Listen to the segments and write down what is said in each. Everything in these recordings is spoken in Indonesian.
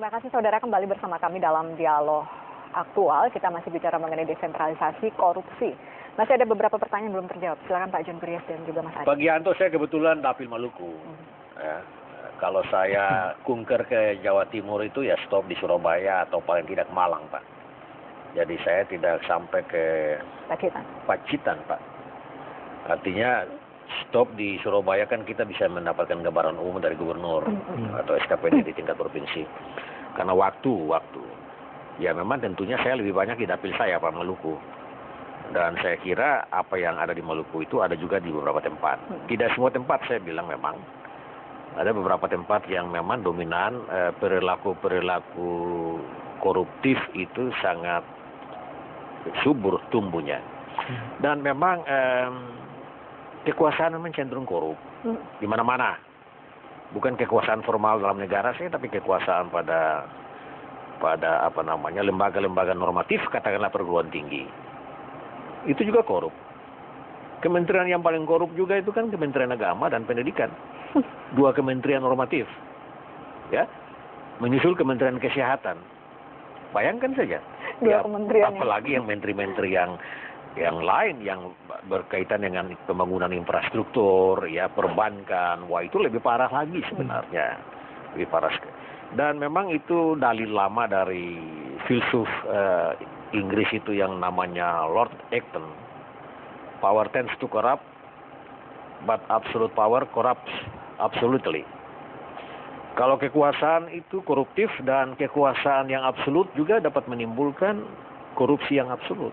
Terima kasih saudara, kembali bersama kami dalam dialog aktual. Kita masih bicara mengenai desentralisasi korupsi. Masih ada beberapa pertanyaan belum terjawab. Silakan Pak John Gurias dan juga Mas Adi. Pak Gianto, saya kebetulan dapil Maluku. Ya. Kalau saya kunker ke Jawa Timur itu ya stop di Surabaya atau paling tidak Malang, Pak. Jadi saya tidak sampai ke Pacitan, Pak. Artinya stop di Surabaya kan kita bisa mendapatkan gambaran umum dari gubernur atau SKPD di tingkat provinsi. Karena waktu. Ya memang tentunya saya lebih banyak di dapil saya, Pak, Maluku. Dan saya kira apa yang ada di Maluku itu ada juga di beberapa tempat. Tidak semua tempat saya bilang memang. Ada beberapa tempat yang memang dominan perilaku koruptif itu sangat subur tumbuhnya. Dan memang kekuasaan memang cenderung korup di mana-mana. Bukan kekuasaan formal dalam negara saya, tapi kekuasaan pada lembaga-lembaga normatif, katakanlah perguruan tinggi. Itu juga korup. Kementerian yang paling korup juga itu kan Kementerian Agama dan Pendidikan. Dua kementerian normatif. Ya. Menyusul Kementerian Kesehatan. Bayangkan saja. Dua kementerian. Apalagi yang menteri-menteri yang lain yang berkaitan dengan pembangunan infrastruktur, ya, perbankan. Wah, itu lebih parah lagi sebenarnya. Lebih parah sekali. Dan memang itu dalil lama dari filsuf Inggris itu yang namanya Lord Acton. Power tends to corrupt, but absolute power corrupts absolutely. Kalau kekuasaan itu koruptif dan kekuasaan yang absolut juga dapat menimbulkan korupsi yang absolut.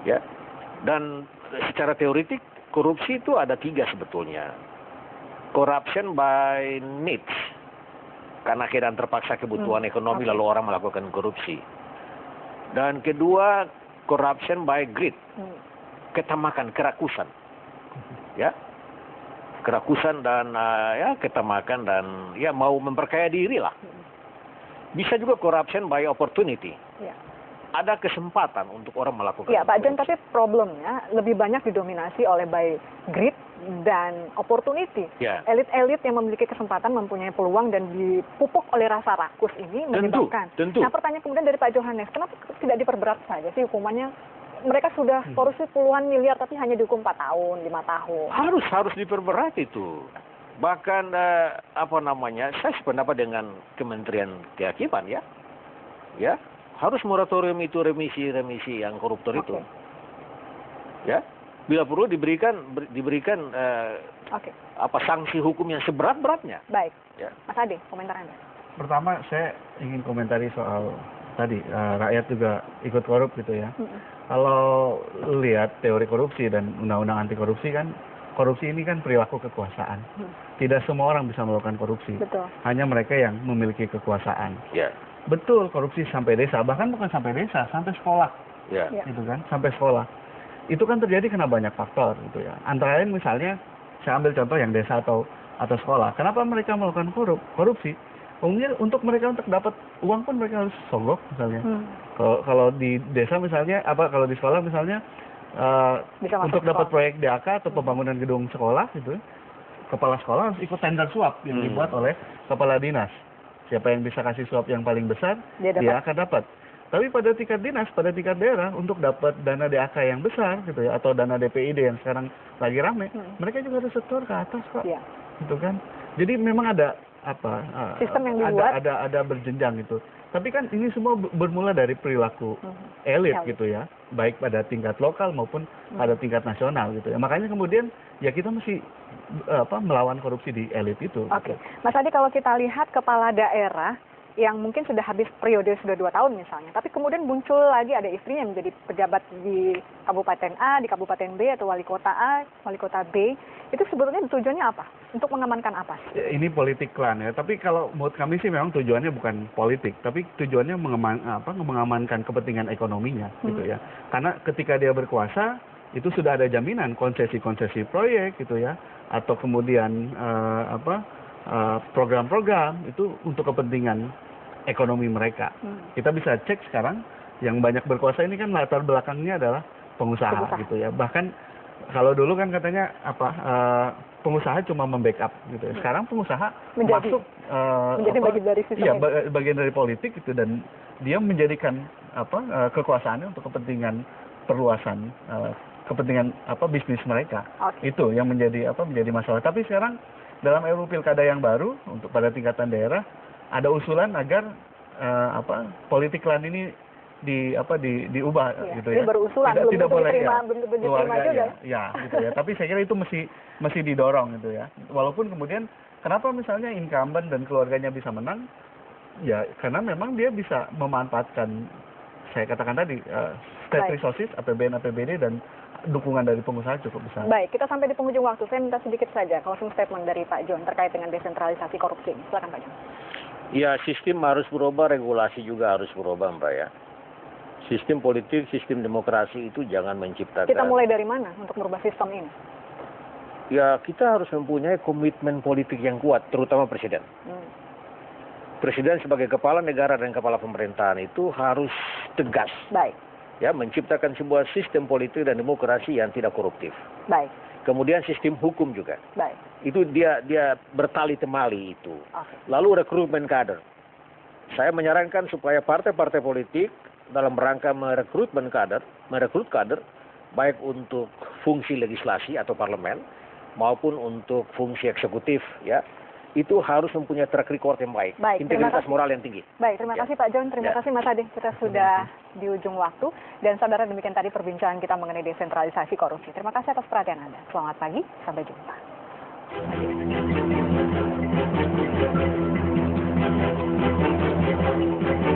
Ya. Dan secara teoritik korupsi itu ada 3 sebetulnya. Corruption by needs. Karena keadaan terpaksa kebutuhan ekonomi lalu orang melakukan korupsi. Dan kedua, corruption by greed. Ketamakan, kerakusan. Ya. Kerakusan dan ketamakan dan ya mau memperkaya diri lah. Bisa juga corruption by opportunity. Ya. Ada kesempatan untuk orang melakukan. Ya, Pak John, tapi problemnya lebih banyak didominasi oleh by greed dan opportunity. Ya. Elit-elit yang memiliki kesempatan, mempunyai peluang dan dipupuk oleh rasa rakus ini menyebabkan. Tentu. Nah, pertanyaan kemudian dari Pak Johannes, kenapa tidak diperberat saja sih hukumannya? Mereka sudah korupsi puluhan miliar tapi hanya dihukum 4 tahun, 5 tahun. Harus diperberat itu. Bahkan saya sependapat dengan Kementerian Kehakiman ya. Ya. Harus moratorium itu remisi yang koruptor itu. Ya, bila perlu diberikan sanksi hukum yang seberat-beratnya. Baik. Ya. Mas Ade, komentar Anda. Pertama, saya ingin komentari soal tadi rakyat juga ikut korup gitu ya. Kalau lihat teori korupsi dan undang-undang anti korupsi kan, korupsi ini kan perilaku kekuasaan. Tidak semua orang bisa melakukan korupsi. Betul. Hanya mereka yang memiliki kekuasaan. Ya. Betul, korupsi sampai desa, bahkan bukan sampai desa, sampai sekolah, gitu kan, sampai sekolah. Itu kan terjadi karena banyak faktor, gitu ya. Antara lain misalnya, saya ambil contoh yang desa atau sekolah. Kenapa mereka melakukan korupsi? Umumnya untuk mereka untuk dapat uang pun mereka harus sogok, misalnya. Kalau di desa misalnya, kalau di sekolah misalnya, untuk dapat proyek DAK atau pembangunan gedung sekolah, gitu, kepala sekolah harus ikut tender suap yang dibuat oleh kepala dinas. Siapa yang bisa kasih suap yang paling besar, dia akan dapat. Tapi pada tingkat dinas, pada tingkat daerah, untuk dapat dana DAK yang besar, gitu ya, atau dana DPID yang sekarang lagi rame, mereka juga harus setor ke atas kok, gitu kan. Jadi memang ada sistem yang dibuat, ada berjenjang gitu. Tapi kan ini semua bermula dari perilaku elit gitu ya, baik pada tingkat lokal maupun pada tingkat nasional gitu ya. Makanya kemudian ya kita mesti melawan korupsi di elit itu. Oke. Mas Adi, kalau kita lihat kepala daerah yang mungkin sudah habis periode sudah 2 tahun misalnya, tapi kemudian muncul lagi ada istrinya menjadi pejabat di Kabupaten A, di Kabupaten B, atau wali kota A, wali kota B, itu sebetulnya tujuannya apa? Untuk mengamankan apa? Ini politik klan ya, tapi kalau menurut kami sih memang tujuannya bukan politik, tapi tujuannya mengamankan kepentingan ekonominya gitu ya. Karena ketika dia berkuasa, itu sudah ada jaminan konsesi-konsesi proyek gitu ya, atau kemudian program-program itu untuk kepentingan ekonomi mereka. Kita bisa cek sekarang yang banyak berkuasa ini kan latar belakangnya adalah pengusaha gitu ya. Bahkan Kalau dulu kan katanya pengusaha cuma membackup gitu ya. Sekarang pengusaha masuk menjadi bagian dari sistem. Iya, bagian dari politik gitu, dan dia menjadikan kekuasaannya untuk kepentingan perluasan kepentingan bisnis mereka. Okay. Itu yang menjadi masalah. Tapi sekarang dalam RUU Pilkada yang baru untuk pada tingkatan daerah ada usulan agar politik land ini diubah gitu ya. Ini baru usulan, tidak boleh diterima juga. Ya, gitu ya. Tapi saya kira itu mesti didorong gitu ya. Walaupun kemudian kenapa misalnya incumbent dan keluarganya bisa menang? Ya, karena memang dia bisa memanfaatkan, saya katakan tadi, state resources, APBN, APBD, dan dukungan dari pengusaha cukup besar. Baik, kita sampai di penghujung waktu. Saya minta sedikit saja closing statement dari Pak John terkait dengan desentralisasi korupsi ini. Silakan Pak John. Ya, sistem harus berubah, regulasi juga harus berubah, Mbak ya. Sistem politik, sistem demokrasi itu jangan menciptakan. Kita mulai dari mana untuk merubah sistem ini? Ya, kita harus mempunyai komitmen politik yang kuat, terutama presiden. Presiden sebagai kepala negara dan kepala pemerintahan itu harus tegas. Baik. Ya, menciptakan sebuah sistem politik dan demokrasi yang tidak koruptif. Baik. Kemudian sistem hukum juga. Baik. Itu dia bertali temali itu. Okay. Lalu rekrutmen kader. Saya menyarankan supaya partai-partai politik dalam rangka merekrut kader, baik untuk fungsi legislasi atau parlemen maupun untuk fungsi eksekutif, ya, itu harus mempunyai track record yang baik, integritas moral yang tinggi. Baik, terima kasih Pak John, terima kasih Mas Ade. Kita sudah di ujung waktu, dan saudara, demikian tadi perbincangan kita mengenai desentralisasi korupsi. Terima kasih atas perhatian Anda. Selamat pagi, sampai jumpa.